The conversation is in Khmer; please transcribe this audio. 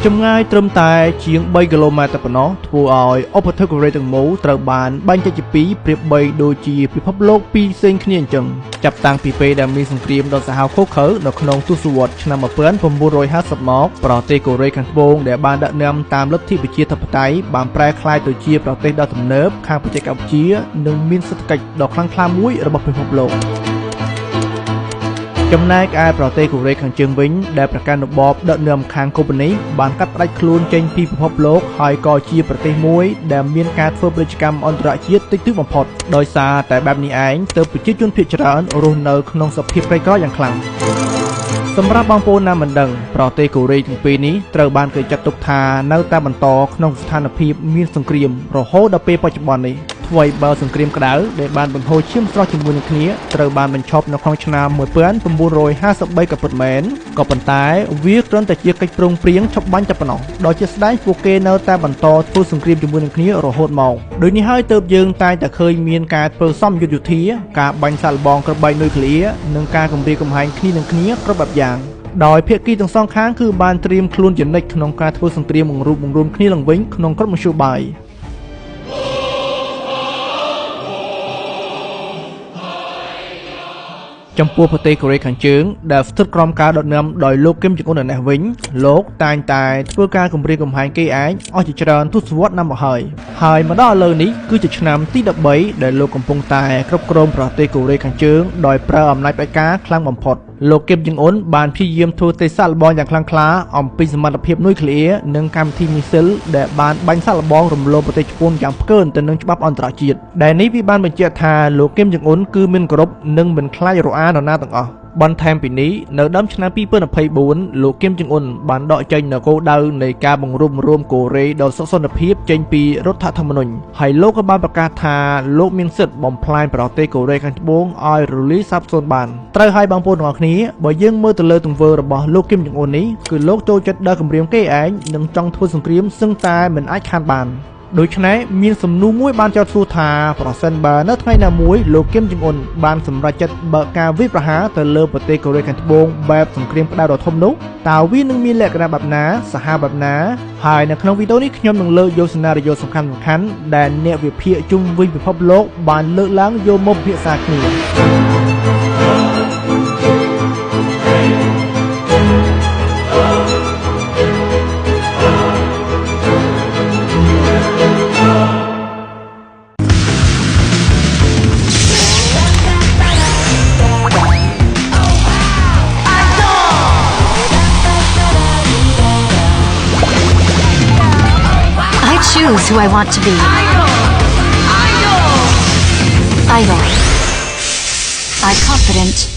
ចម្ងាយត្រឹមតែជាង3គីឡូម៉ែត្រប៉ុណ្ណោះធ្វើឲ្យឧបទ្វីបកូរ៉េទាំងមូលត្រូវបានបែងចែកជាពីរប្រៀបបីដូចជាពិភពលោកពីរផ្សេងគ្នាអញ្ចឹងចាប់តាំងពីពេលដែលមានសង្គ្រាមដ៏សាហាវឃោរឃៅនៅក្នុងទសវត្សរ៍ឆ្នាំ1950មកប្រទេសកូរ៉េខាងត្បូងដែលបានដឹកនាំតាមលទ្ធិប្រជាធិបតេយ្យបានប្រែក្លាយទៅជាប្រទេសដ៏ទំនើបខាងបច្ចេកវិទ្យានិងមានសេដ្ឋកិច្ចដ៏ខ្លាំងក្លាមួយរបស់ពិភពលោកចំណែកឯប្រទេសកូរ៉េខាងជើងវិញដែលប្រកាន់របបដឹកនាំខាងកុម្មុយនីសបានកាត់ផ្តាច់ខ្លួនចេញពីពិភពលោកហើយក៏ជាប្រទេសមួយដែលមានការធ្វើពាណិជ្ជកម្មអន្តរជាតិតិចតួចបំផុតដោយសារតែបែបនេះឯងទើបប្រជាជនភាគច្រើនរស់នៅក្នុងសភាពក្រីក្រយ៉ាងខ្លាំងសម្រាប់បងប្អូនណាមិនដឹងប្រទេសកូរ៉េទាំងពីរនេះត្រូវបានគេចាត់ទុកថានៅតែបន្តក្នុងស្ថានភាពមានសង្គ្រាមរហូតដល់ពេលបច្ចុប្បន្ននេះថ្មីបើសង្គ្រាមក្តៅដែលបានបង្ហូរឈាមស្រស់ជាមួយនឹងគ្នាត្រូវបានបញ្ឈប់នៅក្នុងឆ្នាំ1953ក៏ពិតមែនក៏ប៉ុន្តែវាគ្រាន់តែជាកិច្ចព្រមព្រៀងឈប់បាញ់តែប៉ុណ្ណោះដោយជាស្ដែងពួកគេនៅតែបន្តធ្វើសង្គ្រាមជាមួយនឹងគ្នារហូតមកដូចនេះហើយទើបយើងតែងតែឃើញមានការធ្វើសមយុទ្ធយោធាការបាញ់សាកល្បងគ្រាប់បែកនុយក្លេអ៊ែរនិងការគំរាមកំហែងគ្នានឹងគ្នាគ្រប់បែបយ៉ាងដោយភាគីទាំងសងខាងគឺបានត្រៀមខ្លួនជានិច្ចក្នុងការធ្វើសង្គ្រាមបង្រួបបង្រួមគ្នាឡើងវិញក្នុងក្រុមមធ្យោបាយចំពោះប្រទេសកូរ៉េខាងជើងដែលស្ថិតក្រោមការដឹកនាំដោយលោកគឹមចុងអ៊ុននេះវិញលោកតែងតែធ្វើការគំរាមកំហែងគេឯងអស់ជាច្រើនទសវត្សរ៍ណាស់មកហើយមកដល់ឥឡូវនេះគឺជាឆ្នាំទី13ដែលលោកកំពុងតែគ្រប់គ្រងប្រទេសកូរ៉េខាងជើងដោយប្រើអំណាចផ្ដាច់ការខ្លាំងបំផុតលោកគឹមចុងអ៊ុនបានព្យាយាមធ្វើទេសាកល្បងយ៉ាងខ្លាំងក្លាអំពីសមត្ថភាពនុយក្លេអ៊ែរនិងកម្មវិធីមីស៊ីលដែលបានបាញ់សាកល្បងរំលោភប្រទេសជប៉ុនយ៉ាងផ្កើនទៅនឹងច្បាប់អន្តរជាតិដែលនេះវាបានបញ្ជាក់ថាលោកគឹមចុងអ៊ុនគឺមានគោរពនិងមិនខ្លាចរអាននរណាទាំងអស់បន្ថែមពីនេះនៅដើមឆ្នាំ2024លោកគឹមចុងអ៊ុនបានដកចេញនូវគោលដៅនៃការបង្រួបបង្រួមកូរ៉េដល់សុខសន្តិភាពចេញពីរដ្ឋធម្មនុញ្ញហើយលោកក៏បានប្រកាសថាលោកមានសិទ្ធិបំផ្លាញប្រទេសកូរ៉េខាងត្បូងឲ្យរលាយសាបសូន្យបានត្រូវហើយបងប្អូនទាំងអស់គ្នាបើយើងមើលទៅលើទង្វើរបស់លោកគឹមចុងអ៊ុននេះគឺលោកចូលចិត្តដើរគំរាមគេឯងនិងចង់ធ្វើសង្គ្រាមសឹងតែមិនអាចខានបានដូច្នេះមានសំណួរមួយបានចោទសួរថាប្រសិនបើនៅថ្ងៃណាមួយលោកគឹមចុងអ៊ុនបានសម្រេចចិត្តបើកការវាយប្រហារទៅលើប្រទេសកូរ៉េខាងត្បូងបែបសង្គ្រាមក្តៅដ៏ធំនោះតើវានឹងមានលក្ខណៈបែបណាសាហាវបែបណាហើយនៅក្នុងវីដេអូនេះខ្ញុំនឹងលើកយកសេណារីយ៉ូសំខាន់ៗដែលអ្នកវិភាគជុំវិញពិភពលោកបានលើកឡើងយកមកពិភាក្សាគ្នាChoose who I want to be. Idol. I'm confident.